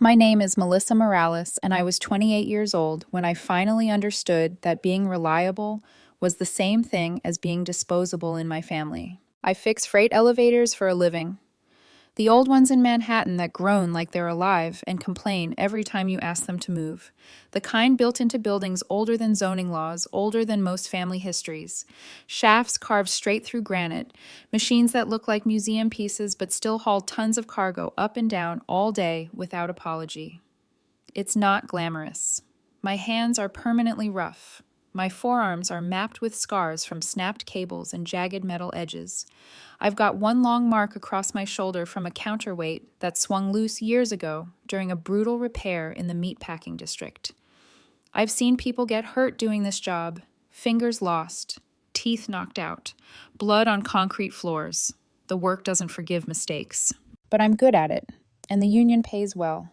My name is Melissa Morales, and I was 28 years old when I finally understood that being reliable was the same thing as being disposable in my family. I fix freight elevators for a living. The old ones in Manhattan that groan like they're alive and complain every time you ask them to move. The kind built into buildings older than zoning laws, older than most family histories. Shafts carved straight through granite. Machines that look like museum pieces but still haul tons of cargo up and down all day without apology. It's not glamorous. My hands are permanently rough. My forearms are mapped with scars from snapped cables and jagged metal edges. I've got one long mark across my shoulder from a counterweight that swung loose years ago during a brutal repair in the meatpacking district. I've seen people get hurt doing this job, fingers lost, teeth knocked out, blood on concrete floors. The work doesn't forgive mistakes. But I'm good at it, and the union pays well.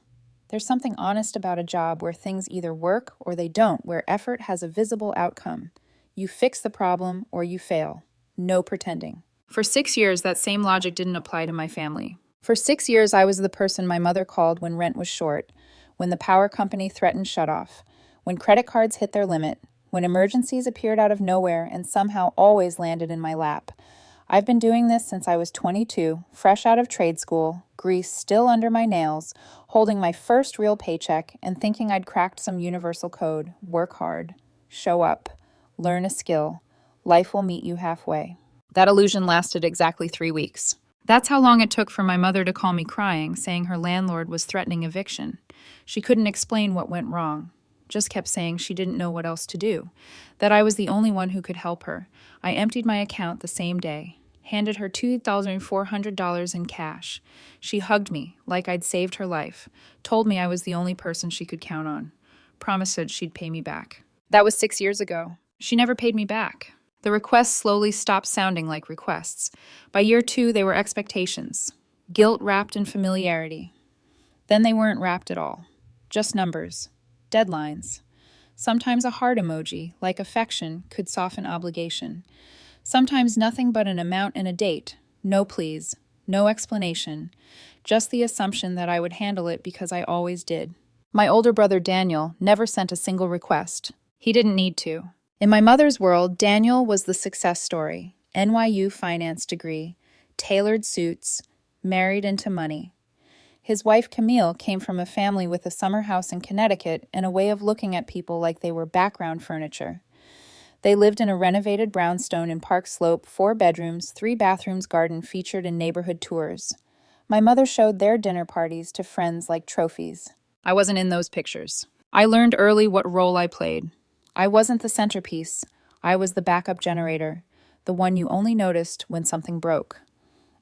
There's something honest about a job where things either work or they don't, where effort has a visible outcome. You fix the problem or you fail. No pretending. For 6 years, that same logic didn't apply to my family. For 6 years, I was the person my mother called when rent was short, when the power company threatened shutoff, when credit cards hit their limit, when emergencies appeared out of nowhere and somehow always landed in my lap. I've been doing this since I was 22, fresh out of trade school, grease still under my nails, holding my first real paycheck and thinking I'd cracked some universal code. Work hard, show up, learn a skill. Life will meet you halfway. That illusion lasted exactly 3 weeks. That's how long it took for my mother to call me crying, saying her landlord was threatening eviction. She couldn't explain what went wrong, just kept saying she didn't know what else to do, that I was the only one who could help her. I emptied my account the same day, handed her $2,400 in cash. She hugged me like I'd saved her life, told me I was the only person she could count on, promised she'd pay me back. That was 6 years ago. She never paid me back. The requests slowly stopped sounding like requests. By year 2, they were expectations, guilt wrapped in familiarity. Then they weren't wrapped at all, just numbers, deadlines. Sometimes a heart emoji, like affection, could soften obligation. Sometimes nothing but an amount and a date, no pleas, no explanation, just the assumption that I would handle it because I always did. My older brother Daniel never sent a single request. He didn't need to. In my mother's world, Daniel was the success story. NYU finance degree, tailored suits, married into money. His wife Camille came from a family with a summer house in Connecticut and a way of looking at people like they were background furniture. They lived in a renovated brownstone in Park Slope, 4 bedrooms, 3 bathrooms garden featured in neighborhood tours. My mother showed their dinner parties to friends like trophies. I wasn't in those pictures. I learned early what role I played. I wasn't the centerpiece. I was the backup generator, the one you only noticed when something broke.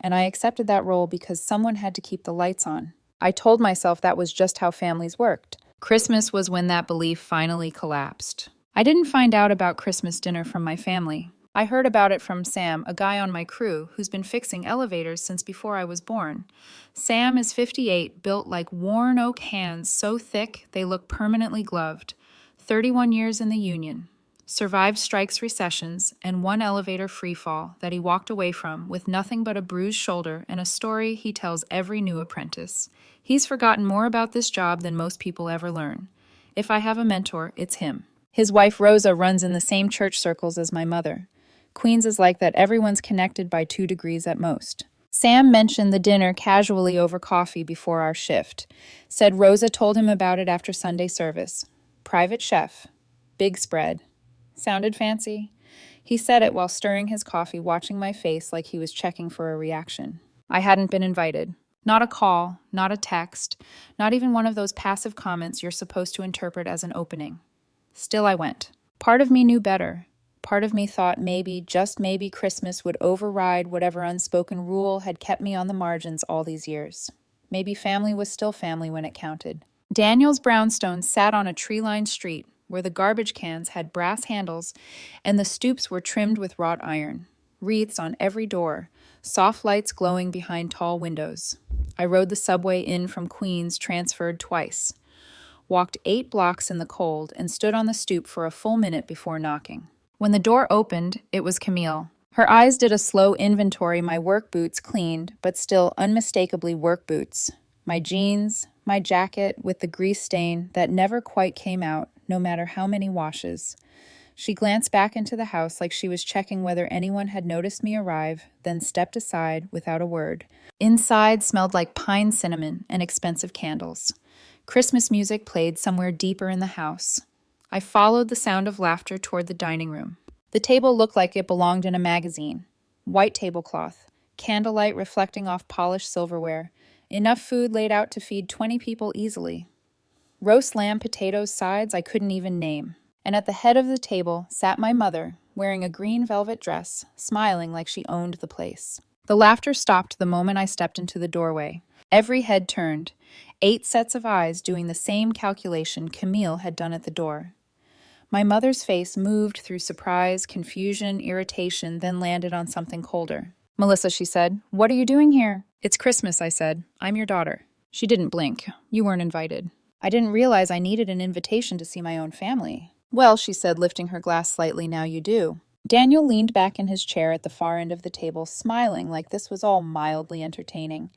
And I accepted that role because someone had to keep the lights on. I told myself that was just how families worked. Christmas was when that belief finally collapsed. I didn't find out about Christmas dinner from my family. I heard about it from Sam, a guy on my crew who's been fixing elevators since before I was born. Sam is 58, built like worn oak hands so thick they look permanently gloved. 31 years in the union, survived strikes, recessions, and one elevator freefall that he walked away from with nothing but a bruised shoulder and a story he tells every new apprentice. He's forgotten more about this job than most people ever learn. If I have a mentor, it's him. His wife Rosa runs in the same church circles as my mother. Queens is like that, everyone's connected by 2 degrees at most. Sam mentioned the dinner casually over coffee before our shift, said Rosa told him about it after Sunday service. Private chef. Big spread. Sounded fancy? He said it while stirring his coffee, watching my face like he was checking for a reaction. I hadn't been invited. Not a call, not a text, not even one of those passive comments you're supposed to interpret as an opening. Still I went. Part of me knew better. Part of me thought maybe, just maybe, Christmas would override whatever unspoken rule had kept me on the margins all these years. Maybe family was still family when it counted. Daniel's brownstone sat on a tree-lined street where the garbage cans had brass handles and the stoops were trimmed with wrought iron. Wreaths on every door, soft lights glowing behind tall windows. I rode the subway in from Queens, transferred twice. Walked 8 blocks in the cold and stood on the stoop for a full minute before knocking. When the door opened, it was Camille. Her eyes did a slow inventory, my work boots cleaned, but still unmistakably work boots. My jeans, My jacket with the grease stain that never quite came out, no matter how many washes. She glanced back into the house like she was checking whether anyone had noticed me arrive, then stepped aside without a word. Inside smelled like pine cinnamon and expensive candles. Christmas music played somewhere deeper in the house. I followed the sound of laughter toward the dining room. The table looked like it belonged in a magazine. White tablecloth, candlelight reflecting off polished silverware, enough food laid out to feed 20 people easily. Roast lamb, potatoes, sides I couldn't even name. And at the head of the table sat my mother, wearing a green velvet dress, smiling like she owned the place. The laughter stopped the moment I stepped into the doorway. Every head turned, 8 sets of eyes doing the same calculation Camille had done at the door. My mother's face moved through surprise, confusion, irritation, then landed on something colder. "Melissa," she said, "what are you doing here?" "It's Christmas," I said. "I'm your daughter." She didn't blink. "You weren't invited." I didn't realize I needed an invitation to see my own family. "Well," she said, lifting her glass slightly, "now you do." Daniel leaned back in his chair at the far end of the table, smiling like this was all mildly entertaining.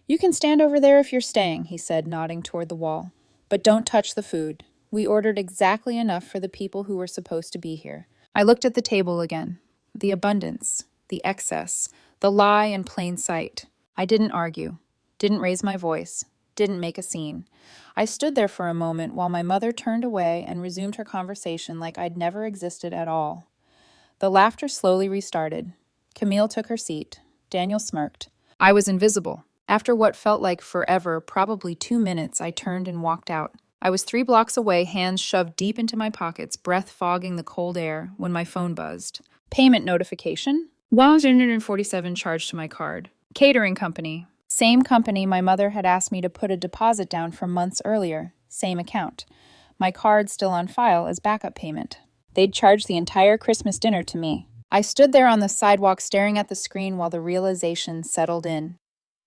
"You can stand over there if you're staying," he said, nodding toward the wall. "But don't touch the food. We ordered exactly enough for the people who were supposed to be here." I looked at the table again. The abundance, the excess, the lie in plain sight. I didn't argue, didn't raise my voice, didn't make a scene. I stood there for a moment while my mother turned away and resumed her conversation like I'd never existed at all. The laughter slowly restarted. Camille took her seat. Daniel smirked. I was invisible. After what felt like forever, probably 2 minutes, I turned and walked out. I was 3 blocks away, hands shoved deep into my pockets, breath fogging the cold air, when my phone buzzed. Payment notification. $147 charged to my card. Catering company. Same company my mother had asked me to put a deposit down from months earlier. Same account. My card still on file as backup payment. They'd charged the entire Christmas dinner to me. I stood there on the sidewalk staring at the screen while the realization settled in.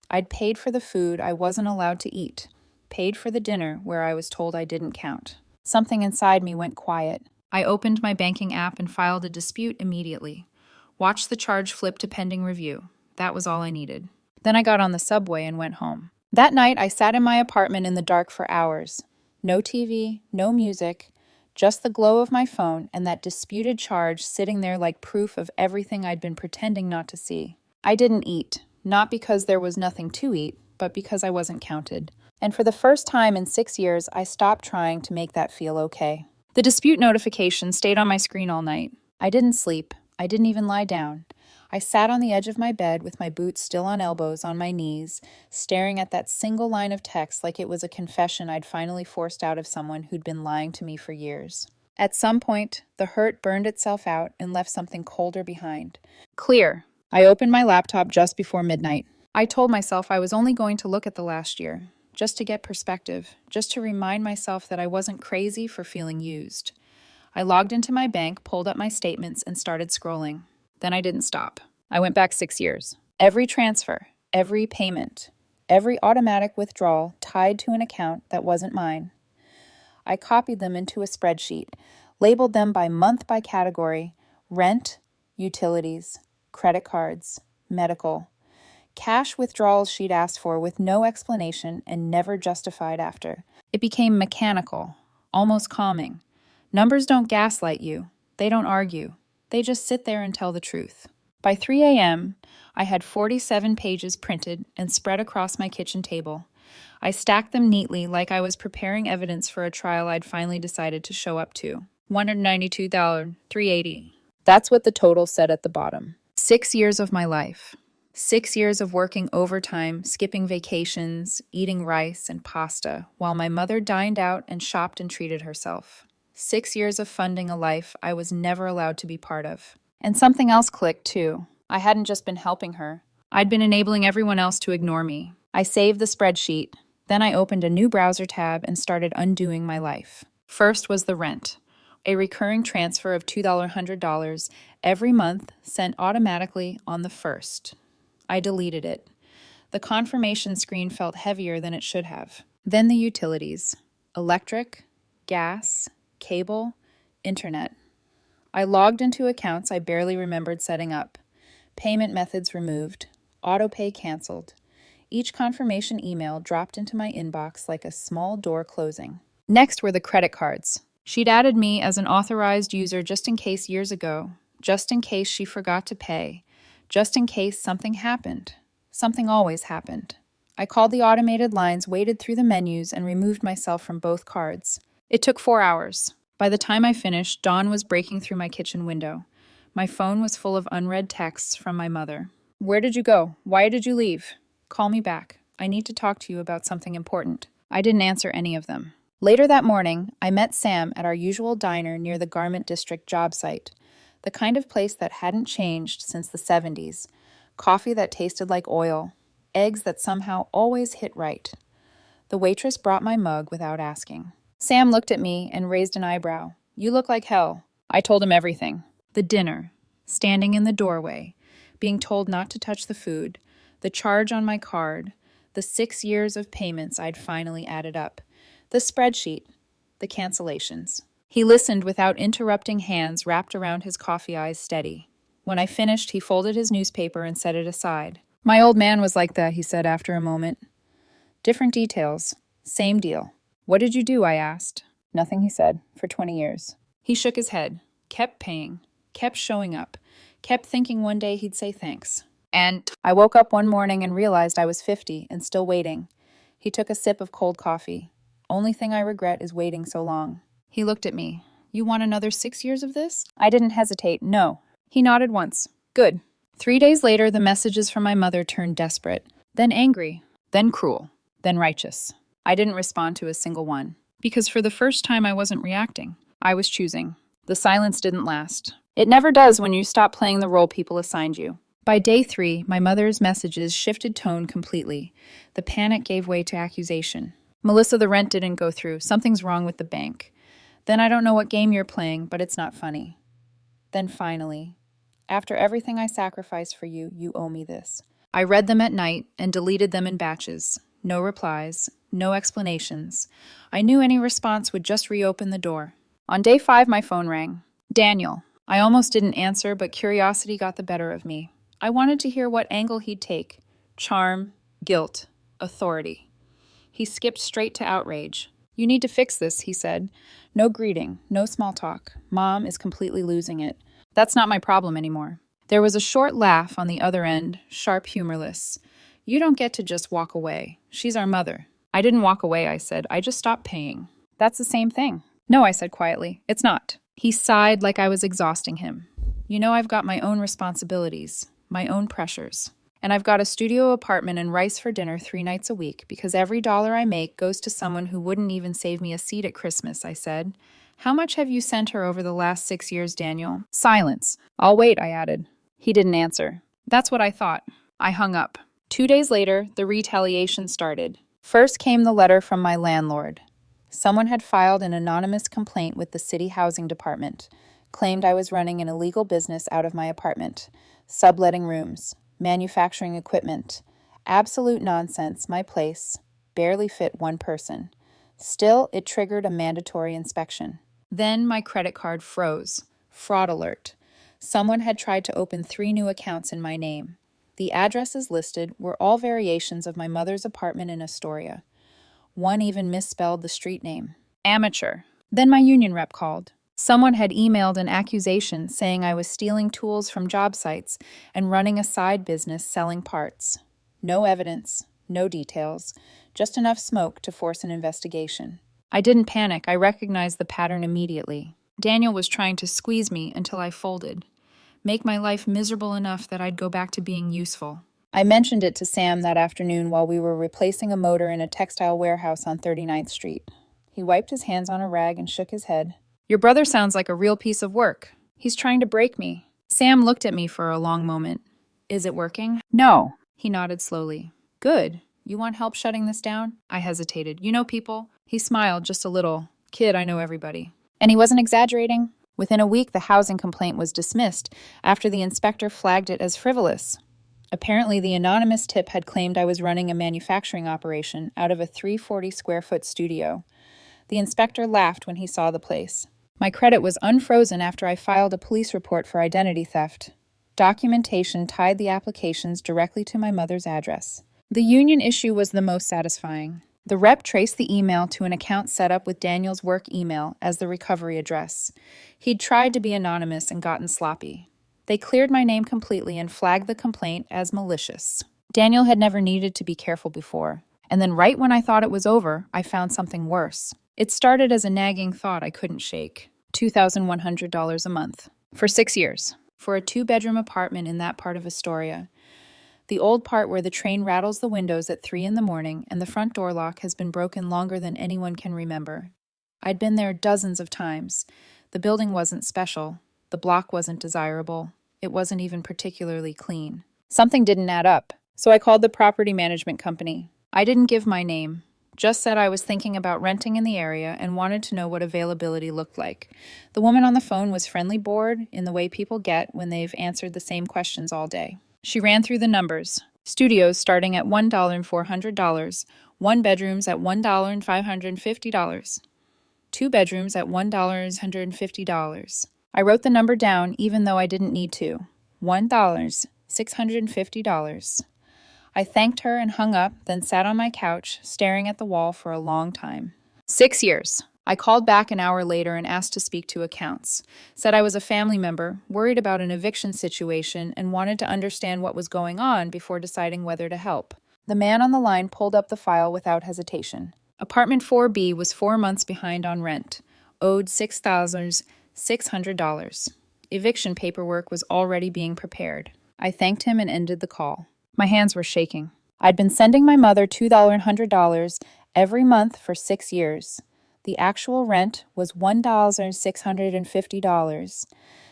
I'd paid for the food I wasn't allowed to eat. Paid for the dinner where I was told I didn't count. Something inside me went quiet. I opened my banking app and filed a dispute immediately. Watched the charge flip to pending review. That was all I needed. Then I got on the subway and went home. That night, I sat in my apartment in the dark for hours. No TV, no music, just the glow of my phone and that disputed charge sitting there like proof of everything I'd been pretending not to see. I didn't eat, not because there was nothing to eat, but because I wasn't counted. And for the first time in 6 years, I stopped trying to make that feel okay. The dispute notification stayed on my screen all night. I didn't sleep. I didn't even lie down. I sat on the edge of my bed with my boots still on elbows on my knees, staring at that single line of text like it was a confession I'd finally forced out of someone who'd been lying to me for years. At some point, the hurt burned itself out and left something colder behind. Clear. I opened my laptop just before midnight. I told myself I was only going to look at the last year, just to get perspective, just to remind myself that I wasn't crazy for feeling used. I logged into my bank, pulled up my statements, and started scrolling. Then I didn't stop. I went back 6 years. Every transfer, every payment, every automatic withdrawal tied to an account that wasn't mine. I copied them into a spreadsheet, labeled them by month by category: rent, utilities, credit cards, medical. Cash withdrawals she'd asked for with no explanation and never justified after. It became mechanical, almost calming. Numbers don't gaslight you. They don't argue. They just sit there and tell the truth. By 3 a.m., I had 47 pages printed and spread across my kitchen table. I stacked them neatly like I was preparing evidence for a trial I'd finally decided to show up to. $192,380. That's what the total said at the bottom. 6 years of my life. 6 years of working overtime, skipping vacations, eating rice and pasta, while my mother dined out and shopped and treated herself. 6 years of funding a life I was never allowed to be part of. And something else clicked, too. I hadn't just been helping her. I'd been enabling everyone else to ignore me. I saved the spreadsheet. Then I opened a new browser tab and started undoing my life. First was the rent. A recurring transfer of $200 every month sent automatically on the 1st. I deleted it. The confirmation screen felt heavier than it should have. Then the utilities. Electric, gas, cable, internet. I logged into accounts I barely remembered setting up. Payment methods removed. Autopay canceled. Each confirmation email dropped into my inbox like a small door closing. Next were the credit cards. She'd added me as an authorized user just in case years ago, just in case she forgot to pay, just in case something happened. Something always happened. I called the automated lines, waded through the menus, and removed myself from both cards. It took 4 hours. By the time I finished, dawn was breaking through my kitchen window. My phone was full of unread texts from my mother. Where did you go? Why did you leave? Call me back. I need to talk to you about something important. I didn't answer any of them. Later that morning, I met Sam at our usual diner near the Garment District job site, the kind of place that hadn't changed since the 70s. Coffee that tasted like oil, eggs that somehow always hit right. The waitress brought my mug without asking. Sam looked at me and raised an eyebrow. You look like hell. I told him everything. The dinner, standing in the doorway, being told not to touch the food, the charge on my card, the 6 years of payments I'd finally added up, the spreadsheet, the cancellations. He listened without interrupting, hands wrapped around his coffee eyes steady. When I finished, he folded his newspaper and set it aside. My old man was like that, he said after a moment. Different details. Same deal. What did you do? I asked. Nothing, he said, for 20 years. He shook his head, kept paying, kept showing up, kept thinking one day he'd say thanks. And I woke up one morning and realized I was 50 and still waiting. He took a sip of cold coffee. Only thing I regret is waiting so long. He looked at me. You want another 6 years of this? I didn't hesitate. No. He nodded once. Good. 3 days later, the messages from my mother turned desperate, then angry, then cruel, then righteous. I didn't respond to a single one, because for the first time I wasn't reacting. I was choosing. The silence didn't last. It never does when you stop playing the role people assigned you. By day 3, my mother's messages shifted tone completely. The panic gave way to accusation. Melissa, the rent didn't go through. Something's wrong with the bank. Then I don't know what game you're playing, but it's not funny. Then finally, after everything I sacrificed for you, you owe me this. I read them at night and deleted them in batches. No replies, no explanations. I knew any response would just reopen the door. On day 5, my phone rang. Daniel. I almost didn't answer, but curiosity got the better of me. I wanted to hear what angle he'd take. Charm, guilt, authority. He skipped straight to outrage. You need to fix this, he said. No greeting, no small talk. Mom is completely losing it. That's not my problem anymore. There was a short laugh on the other end, sharp, humorless. You don't get to just walk away. She's our mother. I didn't walk away, I said. I just stopped paying. That's the same thing. No, I said quietly. It's not. He sighed like I was exhausting him. You know, I've got my own responsibilities, my own pressures. And I've got a studio apartment and rice for dinner 3 nights a week because every dollar I make goes to someone who wouldn't even save me a seat at Christmas, I said. How much have you sent her over the last 6 years, Daniel? Silence. I'll wait, I added. He didn't answer. That's what I thought. I hung up. 2 days later, the retaliation started. First came the letter from my landlord. Someone had filed an anonymous complaint with the city housing department, claimed I was running an illegal business out of my apartment, subletting rooms, manufacturing equipment. Absolute nonsense, my place. Barely fit one person. Still, it triggered a mandatory inspection. Then my credit card froze. Fraud alert. Someone had tried to open 3 new accounts in my name. The addresses listed were all variations of my mother's apartment in Astoria. One even misspelled the street name. Amateur. Then my union rep called. Someone had emailed an accusation saying I was stealing tools from job sites and running a side business selling parts. No evidence, no details, just enough smoke to force an investigation. I didn't panic. I recognized the pattern immediately. Daniel was trying to squeeze me until I folded, make my life miserable enough that I'd go back to being useful. I mentioned it to Sam that afternoon while we were replacing a motor in a textile warehouse on 39th Street. He wiped his hands on a rag and shook his head. Your brother sounds like a real piece of work. He's trying to break me. Sam looked at me for a long moment. Is it working? No. He nodded slowly. Good. You want help shutting this down? I hesitated. You know people? He smiled just a little. Kid, I know everybody. And he wasn't exaggerating. Within a week, the housing complaint was dismissed after the inspector flagged it as frivolous. Apparently, the anonymous tip had claimed I was running a manufacturing operation out of a 340-square-foot studio. The inspector laughed when he saw the place. My credit was unfrozen after I filed a police report for identity theft. Documentation tied the applications directly to my mother's address. The union issue was the most satisfying. The rep traced the email to an account set up with Daniel's work email as the recovery address. He'd tried to be anonymous and gotten sloppy. They cleared my name completely and flagged the complaint as malicious. Daniel had never needed to be careful before. And then right when I thought it was over, I found something worse. It started as a nagging thought I couldn't shake. $2,100 a month. For 6 years. For a 2-bedroom apartment in that part of Astoria. The old part where the train rattles the windows at 3 in the morning and the front door lock has been broken longer than anyone can remember. I'd been there dozens of times. The building wasn't special. The block wasn't desirable. It wasn't even particularly clean. Something didn't add up, so I called the property management company. I didn't give my name, just said I was thinking about renting in the area and wanted to know what availability looked like. The woman on the phone was friendly bored in the way people get when they've answered the same questions all day. She ran through the numbers. Studios starting at $1,400, 1 bedrooms at $1,550, 2 bedrooms at $1,150. I wrote the number down even though I didn't need to. $1,650. I thanked her and hung up, then sat on my couch, staring at the wall for a long time. 6 years. I called back an hour later and asked to speak to accounts. Said I was a family member, worried about an eviction situation, and wanted to understand what was going on before deciding whether to help. The man on the line pulled up the file without hesitation. Apartment 4B was 4 months behind on rent, owed $6,600. Eviction paperwork was already being prepared. I thanked him and ended the call. My hands were shaking. I'd been sending my mother $2,100 every month for 6 years. The actual rent was $1,650.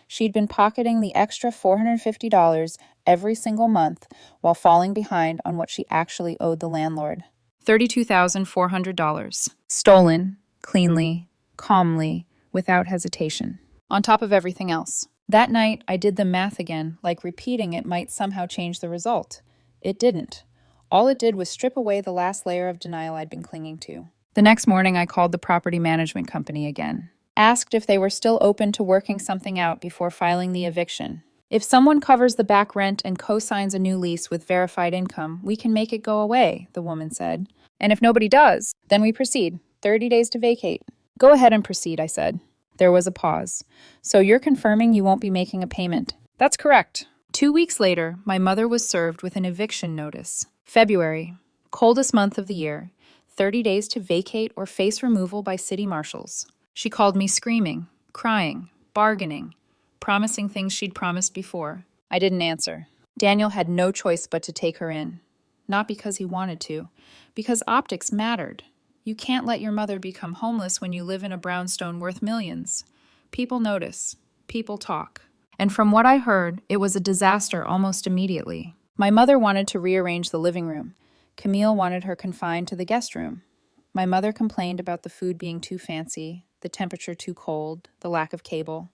She'd been pocketing the extra $450 every single month while falling behind on what she actually owed the landlord. $32,400. Stolen, cleanly, calmly, without hesitation. On top of everything else. That night, I did the math again, like repeating it might somehow change the result. It didn't. All it did was strip away the last layer of denial I'd been clinging to. The next morning, I called the property management company again. Asked if they were still open to working something out before filing the eviction. If someone covers the back rent and co-signs a new lease with verified income, we can make it go away, the woman said. And if nobody does, then we proceed. 30 days to vacate. Go ahead and proceed, I said. There was a pause. So you're confirming you won't be making a payment? That's correct. 2 weeks later, my mother was served with an eviction notice. February, coldest month of the year. 30 days to vacate or face removal by city marshals. She called me screaming, crying, bargaining, promising things she'd promised before. I didn't answer. Daniel had no choice but to take her in. Not because he wanted to, because optics mattered. You can't let your mother become homeless when you live in a brownstone worth millions. People notice. People talk. And from what I heard, it was a disaster almost immediately. My mother wanted to rearrange the living room. Camille wanted her confined to the guest room. My mother complained about the food being too fancy, the temperature too cold, the lack of cable.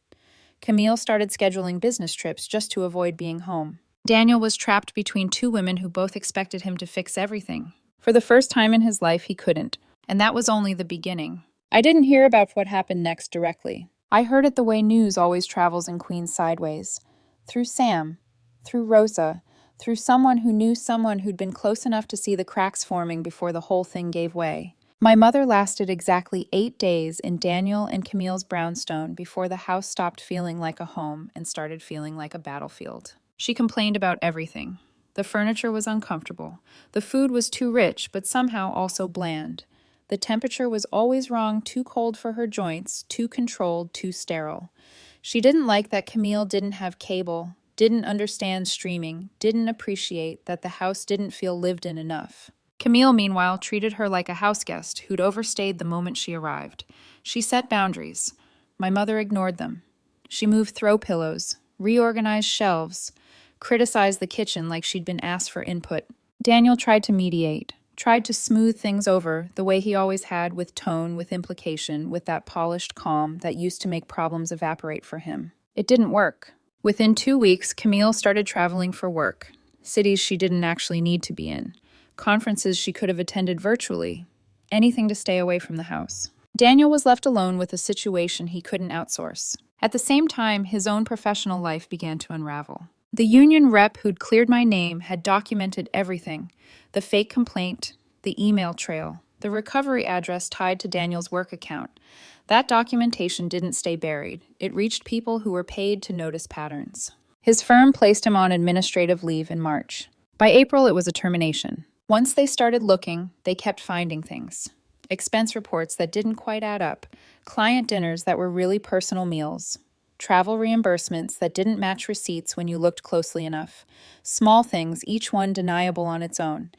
Camille started scheduling business trips just to avoid being home. Daniel was trapped between 2 women who both expected him to fix everything. For the first time in his life, he couldn't. And that was only the beginning. I didn't hear about what happened next directly. I heard it the way news always travels in Queens sideways. Through Sam, through Rosa, through someone who knew someone who'd been close enough to see the cracks forming before the whole thing gave way. My mother lasted exactly 8 days in Daniel and Camille's brownstone before the house stopped feeling like a home and started feeling like a battlefield. She complained about everything. The furniture was uncomfortable. The food was too rich, but somehow also bland. The temperature was always wrong, too cold for her joints, too controlled, too sterile. She didn't like that Camille didn't have cable, didn't understand streaming, didn't appreciate that the house didn't feel lived in enough. Camille, meanwhile, treated her like a house guest who'd overstayed the moment she arrived. She set boundaries. My mother ignored them. She moved throw pillows, reorganized shelves, criticized the kitchen like she'd been asked for input. Daniel tried to mediate, tried to smooth things over the way he always had, with tone, with implication, with that polished calm that used to make problems evaporate for him. It didn't work. Within 2 weeks, Camille started traveling for work, cities she didn't actually need to be in, conferences she could have attended virtually, anything to stay away from the house. Daniel was left alone with a situation he couldn't outsource. At the same time, his own professional life began to unravel. The union rep who'd cleared my name had documented everything: the fake complaint, the email trail, the recovery address tied to Daniel's work account. That documentation didn't stay buried. It reached people who were paid to notice patterns. His firm placed him on administrative leave in March. By April, it was a termination. Once they started looking, they kept finding things: expense reports that didn't quite add up, client dinners that were really personal meals, travel reimbursements that didn't match receipts when you looked closely enough. Small things, each one deniable on its own.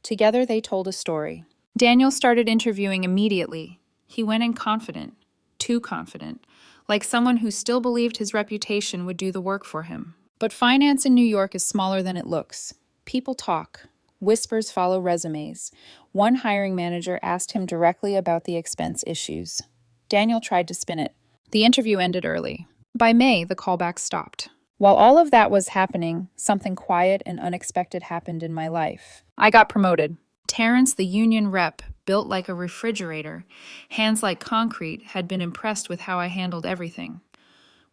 Together, they told a story. Daniel started interviewing immediately. He went in confident, too confident, like someone who still believed his reputation would do the work for him. But finance in New York is smaller than it looks. People talk. Whispers follow resumes. One hiring manager asked him directly about the expense issues. Daniel tried to spin it. The interview ended early. By May, the callback stopped. While all of that was happening, something quiet and unexpected happened in my life. I got promoted. Terrence, the union rep, built like a refrigerator, hands like concrete, had been impressed with how I handled everything.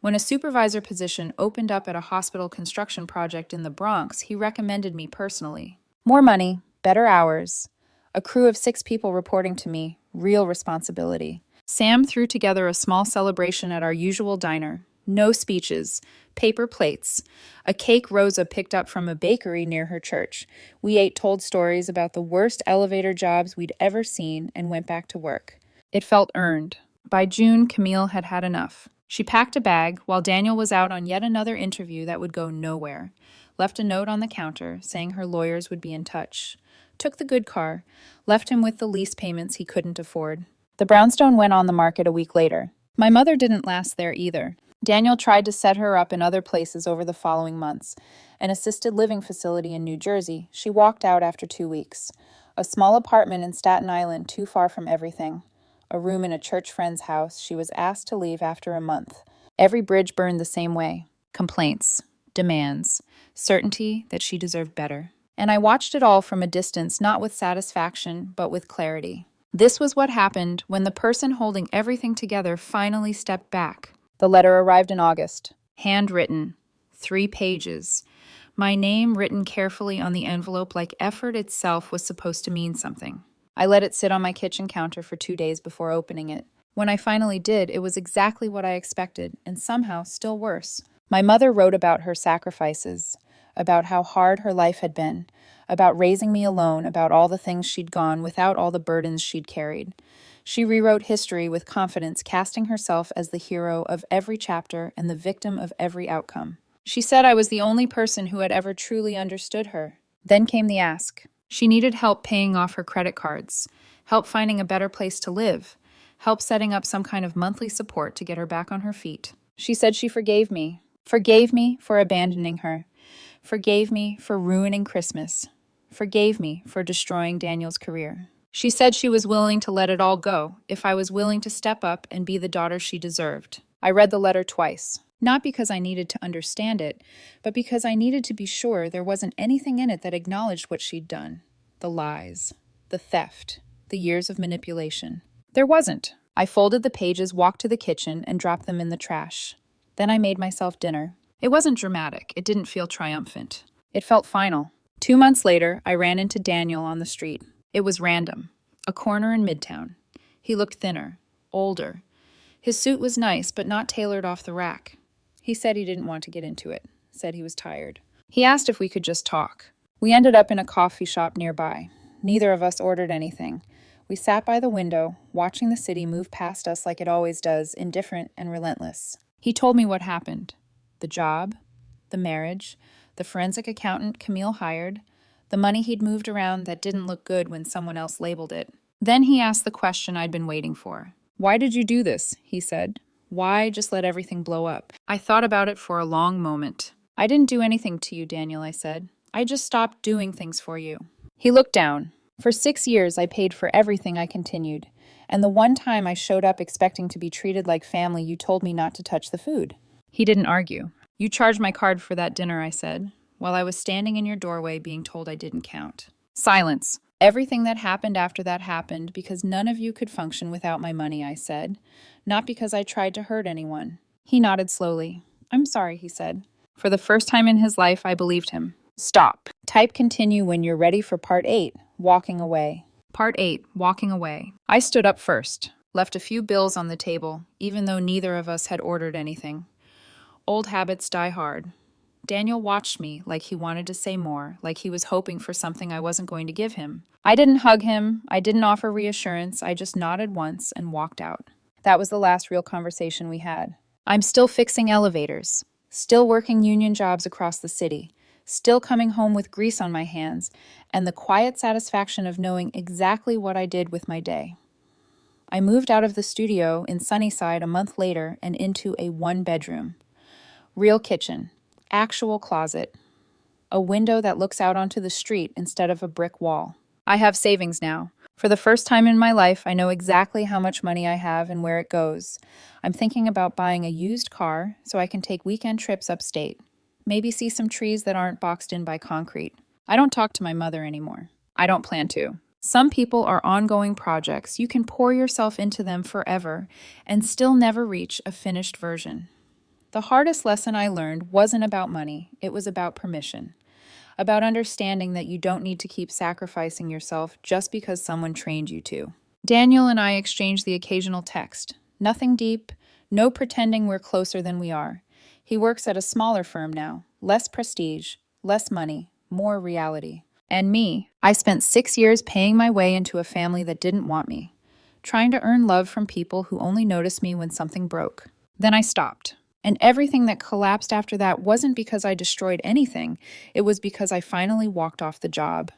When a supervisor position opened up at a hospital construction project in the Bronx, he recommended me personally. More money, better hours, a crew of 6 people reporting to me, real responsibility. Sam threw together a small celebration at our usual diner. No speeches, paper plates, a cake Rosa picked up from a bakery near her church. We ate, told stories about the worst elevator jobs we'd ever seen, and went back to work. It felt earned. By June, Camille had had enough. She packed a bag while Daniel was out on yet another interview that would go nowhere. Left a note on the counter saying her lawyers would be in touch. Took the good car, left him with the lease payments he couldn't afford. The brownstone went on the market a week later. My mother didn't last there either. Daniel tried to set her up in other places over the following months. An assisted living facility in New Jersey, she walked out after 2 weeks. A small apartment in Staten Island, too far from everything. A room in a church friend's house, she was asked to leave after a month. Every bridge burned the same way. Complaints, demands, certainty that she deserved better. And I watched it all from a distance, not with satisfaction, but with clarity. This was what happened when the person holding everything together finally stepped back. The letter arrived in August. Handwritten. 3 pages. My name written carefully on the envelope like effort itself was supposed to mean something. I let it sit on my kitchen counter for 2 days before opening it. When I finally did, it was exactly what I expected, and somehow still worse. My mother wrote about her sacrifices, about how hard her life had been, about raising me alone, about all the things she'd gone without all the burdens she'd carried. She rewrote history with confidence, casting herself as the hero of every chapter and the victim of every outcome. She said I was the only person who had ever truly understood her. Then came the ask. She needed help paying off her credit cards, help finding a better place to live, help setting up some kind of monthly support to get her back on her feet. She said she forgave me for abandoning her, forgave me for ruining Christmas, forgave me for destroying Daniel's career. She said she was willing to let it all go if I was willing to step up and be the daughter she deserved. I read the letter twice, not because I needed to understand it, but because I needed to be sure there wasn't anything in it that acknowledged what she'd done. The lies, the theft, the years of manipulation. There wasn't. I folded the pages, walked to the kitchen, and dropped them in the trash. Then I made myself dinner. It wasn't dramatic. It didn't feel triumphant. It felt final. 2 months later, I ran into Daniel on the street. It was random. A corner in Midtown. He looked thinner, older. His suit was nice, but not tailored off the rack. He said he didn't want to get into it. Said he was tired. He asked if we could just talk. We ended up in a coffee shop nearby. Neither of us ordered anything. We sat by the window, watching the city move past us like it always does, indifferent and relentless. He told me what happened. The job, the marriage, the forensic accountant Camille hired, the money he'd moved around that didn't look good when someone else labeled it. Then he asked the question I'd been waiting for. "Why did you do this?" he said. "Why just let everything blow up?" I thought about it for a long moment. "I didn't do anything to you, Daniel," I said. "I just stopped doing things for you." He looked down. "For 6 years, I paid for everything," I continued. "And the one time I showed up expecting to be treated like family, you told me not to touch the food." He didn't argue. "You charged my card for that dinner," I said, while I was standing in your doorway being told I didn't count. Silence. "Everything that happened after that happened because none of you could function without my money," I said. "Not because I tried to hurt anyone." He nodded slowly. "I'm sorry," he said. For the first time in his life, I believed him. Stop. Type continue when you're ready for part 8, walking away. Part 8, walking away. I stood up first, left a few bills on the table, even though neither of us had ordered anything. Old habits die hard. Daniel watched me like he wanted to say more, like he was hoping for something I wasn't going to give him. I didn't hug him, I didn't offer reassurance, I just nodded once and walked out. That was the last real conversation we had. I'm still fixing elevators, still working union jobs across the city, still coming home with grease on my hands, and the quiet satisfaction of knowing exactly what I did with my day. I moved out of the studio in Sunnyside a month later and into a one-bedroom. Real kitchen, actual closet, a window that looks out onto the street instead of a brick wall. I have savings now. For the first time in my life, I know exactly how much money I have and where it goes. I'm thinking about buying a used car so I can take weekend trips upstate. Maybe see some trees that aren't boxed in by concrete. I don't talk to my mother anymore. I don't plan to. Some people are ongoing projects. You can pour yourself into them forever and still never reach a finished version. The hardest lesson I learned wasn't about money. It was about permission. About understanding that you don't need to keep sacrificing yourself just because someone trained you to. Daniel and I exchanged the occasional text. Nothing deep, no pretending we're closer than we are. He works at a smaller firm now. Less prestige, less money, more reality. And me, I spent 6 years paying my way into a family that didn't want me, trying to earn love from people who only noticed me when something broke. Then I stopped. And everything that collapsed after that wasn't because I destroyed anything. It was because I finally walked off the job.